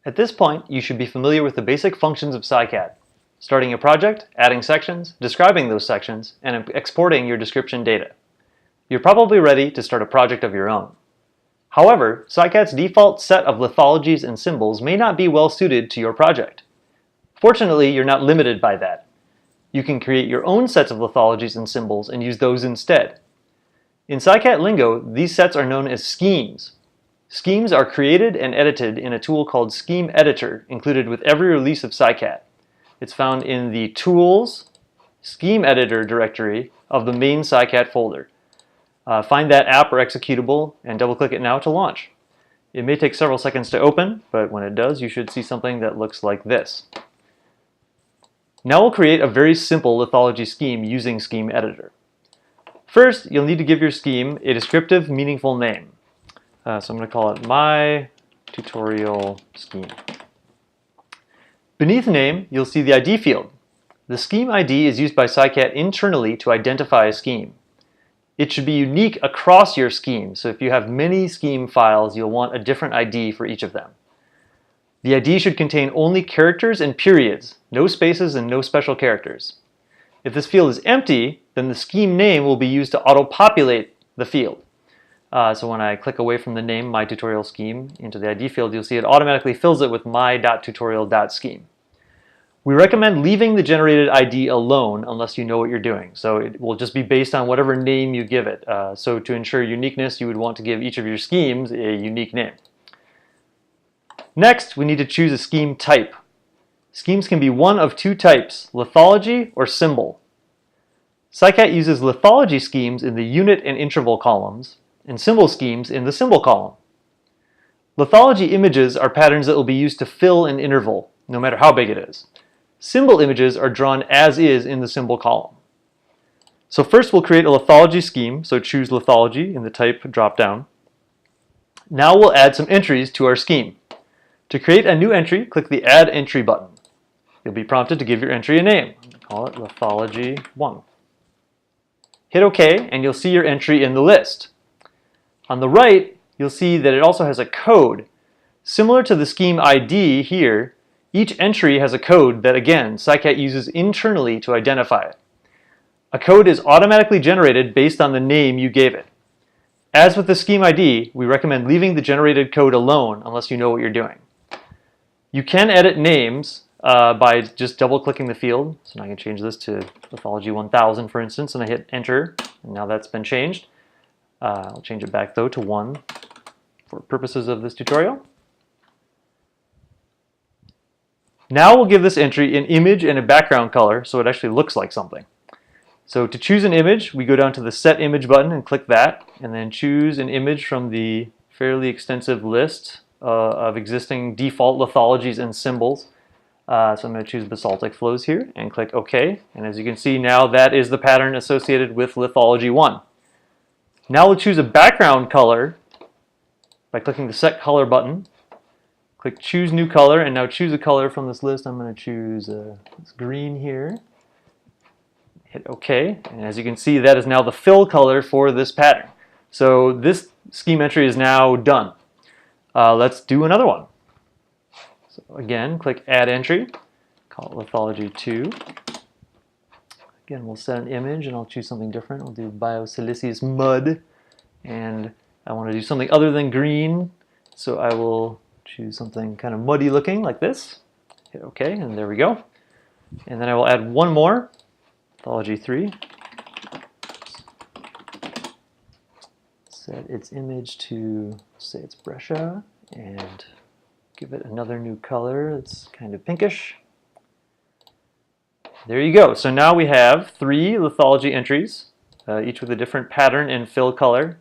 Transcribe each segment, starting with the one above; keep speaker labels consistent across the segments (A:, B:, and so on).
A: At this point, you should be familiar with the basic functions of PSICAT: starting a project, adding sections, describing those sections, and exporting your description data. You're probably ready to start a project of your own. However, PSICAT's default set of lithologies and symbols may not be well suited to your project. Fortunately, you're not limited by that. You can create your own sets of lithologies and symbols and use those instead. In PSICAT lingo, these sets are known as schemes. Schemes are created and edited in a tool called Scheme Editor, included with every release of PSICAT. It's found in the Tools Scheme Editor directory of the main PSICAT folder. Find that app or executable and double-click it now to launch. It may take several seconds to open, but when it does, you should see something that looks like this. Now we'll create a very simple lithology scheme using Scheme Editor. First, you'll need to give your scheme a descriptive, meaningful name. So I'm going to call it My Tutorial Scheme. Beneath name, you'll see the ID field. The scheme ID is used by PSICAT internally to identify a scheme. It should be unique across your scheme, so if you have many scheme files, you'll want a different ID for each of them. The ID should contain only characters and periods, no spaces and no special characters. If this field is empty, then the scheme name will be used to auto-populate the field. So when I click away from the name My Tutorial Scheme into the ID field, you'll see it automatically fills it with my.tutorial.scheme. We recommend leaving the generated ID alone unless you know what you're doing. So it will just be based on whatever name you give it. So to ensure uniqueness, you would want to give each of your schemes a unique name. Next, we need to choose a scheme type. Schemes can be one of two types, lithology or symbol. PSICAT uses lithology schemes in the unit and interval columns, and symbol schemes in the symbol column. Lithology images are patterns that will be used to fill an interval, no matter how big it is. Symbol images are drawn as is in the symbol column. So first we'll create a lithology scheme, so choose lithology in the type drop-down. Now we'll add some entries to our scheme. To create a new entry, click the Add Entry button. You'll be prompted to give your entry a name. Call it Lithology 1. Hit OK, and you'll see your entry in the list. On the right, you'll see that it also has a code. Similar to the scheme ID here, each entry has a code that, again, PSICAT uses internally to identify it. A code is automatically generated based on the name you gave it. As with the scheme ID, we recommend leaving the generated code alone unless you know what you're doing. You can edit names by just double-clicking the field. So now I can change this to Lithology 1000, for instance, and I hit Enter, and now that's been changed. I'll change it back, though, to 1 for purposes of this tutorial. Now we'll give this entry an image and a background color so it actually looks like something. So to choose an image, we go down to the Set Image button and click that, and then choose an image from the fairly extensive list of existing default lithologies and symbols. So I'm going to choose Basaltic Flows here and click OK. And as you can see now, that is the pattern associated with Lithology 1. Now we'll choose a background color by clicking the Set Color button. Click Choose New Color, and now choose a color from this list. I'm going to choose this green here. Hit OK, and as you can see, that is now the fill color for this pattern. So this scheme entry is now done. Let's do another one. So again, click Add Entry, call it Lithology 2. Again, we'll set an image, and I'll choose something different. We'll do Biosiliceous Mud, and I want to do something other than green, so I will choose something kind of muddy looking like this. Hit OK, and there we go. And then I will add one more, Lithology 3. Set its image to, say it's Brescia, and give it another new color. It's kind of pinkish. There you go. So now we have 3 lithology entries, each with a different pattern and fill color.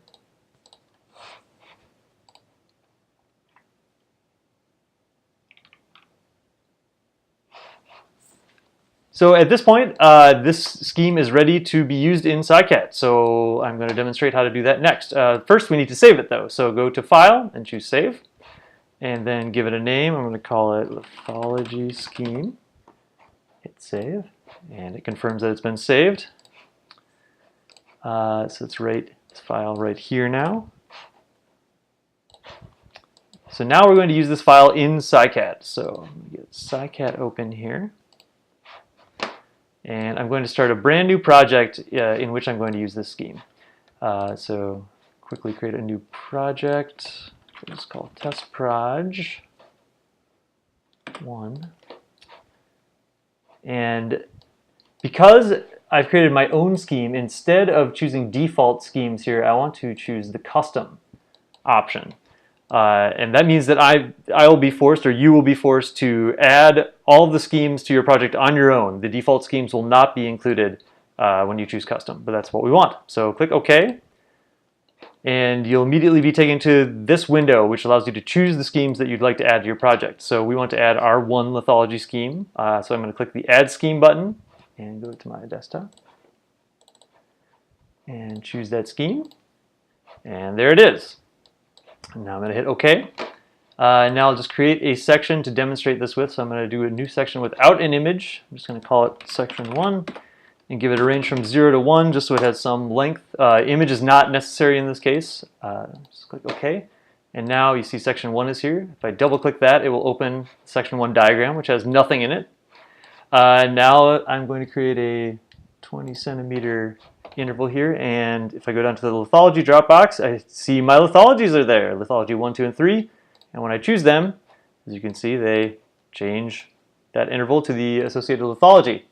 A: So at this point, this scheme is ready to be used in PSICAT. So I'm going to demonstrate how to do that next. First, we need to save it, though. So go to File and choose Save. And then give it a name. I'm going to call it Lithology Scheme. Hit Save. And it confirms that it's been saved. So it's right, this file right here now. So now we're going to use this file in PSICAT. So I'm going to get PSICAT open here. And I'm going to start a brand new project in which I'm going to use this scheme. So quickly create a new project. It's called testproj 1. And because I've created my own scheme, instead of choosing default schemes here, I want to choose the custom option. And that means that I will be forced, or you will be forced, to add all of the schemes to your project on your own. The default schemes will not be included when you choose custom, but that's what we want. So click OK, and you'll immediately be taken to this window, which allows you to choose the schemes that you'd like to add to your project. So we want to add our one lithology scheme. So I'm going to click the Add Scheme button and go to my desktop and choose that scheme. And there it is. Now I'm going to hit OK. Now I'll just create a section to demonstrate this with. So I'm going to do a new section without an image. I'm just going to call it section 1 and give it a range from 0 to 1 just so it has some length. Image is not necessary in this case. Just click OK. And now you see section 1 is here. If I double click that, it will open section 1 diagram, which has nothing in it. Now I'm going to create a 20 centimeter interval here, and if I go down to the lithology drop box, I see my lithologies are there, lithology 1, 2, and 3, and when I choose them, as you can see, they change that interval to the associated lithology.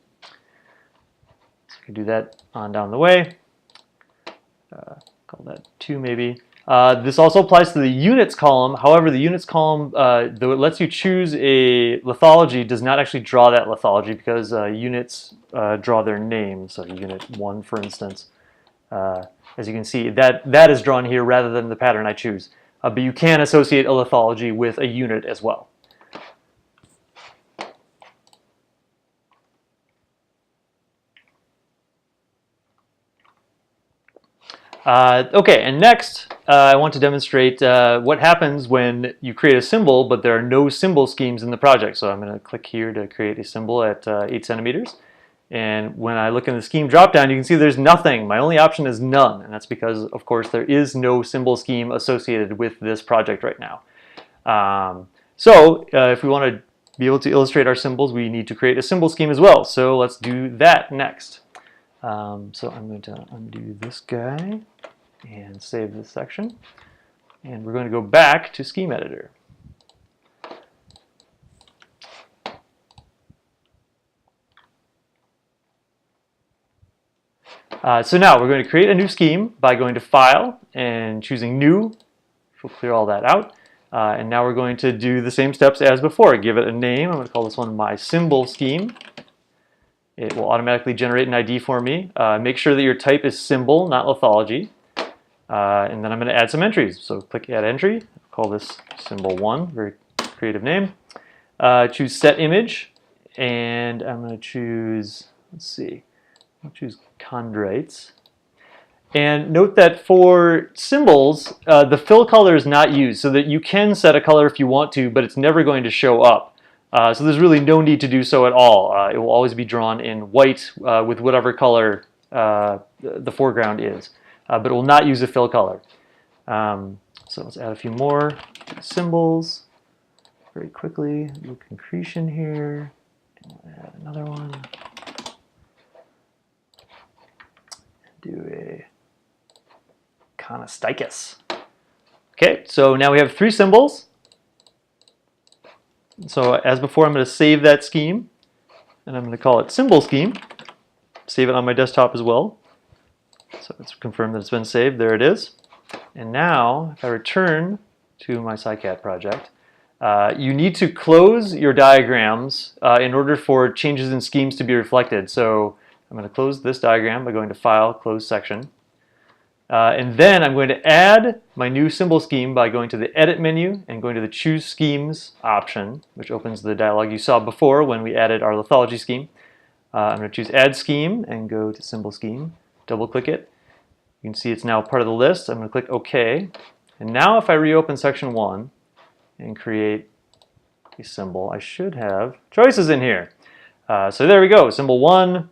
A: So I can do that on down the way. Call that 2 maybe. This also applies to the units column. However, the units column, though it lets you choose a lithology, does not actually draw that lithology because units draw their name. So unit 1, for instance, as you can see, that is drawn here rather than the pattern I choose. But you can associate a lithology with a unit as well. Okay, and next I want to demonstrate what happens when you create a symbol but there are no symbol schemes in the project. So I'm going to click here to create a symbol at 8 centimeters. And when I look in the scheme dropdown, you can see there's nothing. My only option is none, and that's because, of course, there is no symbol scheme associated with this project right now. If we want to be able to illustrate our symbols, we need to create a symbol scheme as well. So let's do that next. So I'm going to undo this guy and save this section. And we're going to go back to Scheme Editor. So now we're going to create a new scheme by going to File and choosing New, which will clear all that out. And now we're going to do the same steps as before. Give it a name. I'm going to call this one My Symbol Scheme. It will automatically generate an ID for me. Make sure that your type is symbol, not lithology. And then I'm going to add some entries. So click Add Entry. I'll call this Symbol 1, very creative name. Choose Set Image. And I'm going to choose, let's see, I'll choose chondrites. And note that for symbols, the fill color is not used, so that you can set a color if you want to, but it's never going to show up. So there's really no need to do so at all. It will always be drawn in white with whatever color the foreground is, but it will not use a fill color. So let's add a few more symbols very quickly. Do concretion here, and we'll add another one. Do a conosticus. Okay, so now we have 3 symbols. So as before, I'm going to save that scheme, and I'm going to call it Symbol Scheme. Save it on my desktop as well. So let's confirm that it's been saved. There it is. And now, if I return to my PSICAT project, you need to close your diagrams in order for changes in schemes to be reflected. So I'm going to close this diagram by going to File, Close Section. And then I'm going to add my new symbol scheme by going to the Edit menu and going to the Choose Schemes option, which opens the dialog you saw before when we added our lithology scheme. I'm going to choose Add Scheme and go to Symbol Scheme. Double click it. You can see it's now part of the list. I'm going to click OK. And now if I reopen section 1 and create a symbol, I should have choices in here. So there we go. Symbol 1,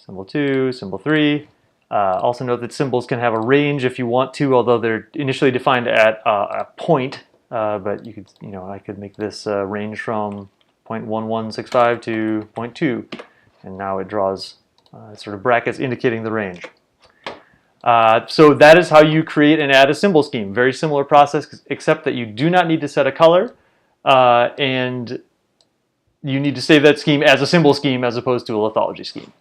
A: Symbol 2, Symbol 3. Also note that symbols can have a range if you want to, although they're initially defined at a point. but you could, I could make this range from 0.1165 to zero point 0.2, and now it draws sort of brackets indicating the range. So that is how you create and add a symbol scheme. Very similar process, except that you do not need to set a color, and you need to save that scheme as a symbol scheme as opposed to a lithology scheme.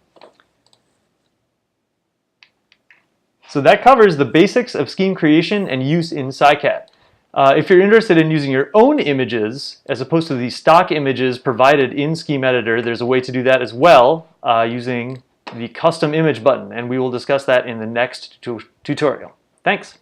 A: So that covers the basics of scheme creation and use in PSICAT. If you're interested in using your own images as opposed to the stock images provided in Scheme Editor, there's a way to do that as well using the custom image button, and we will discuss that in the next tutorial. Thanks.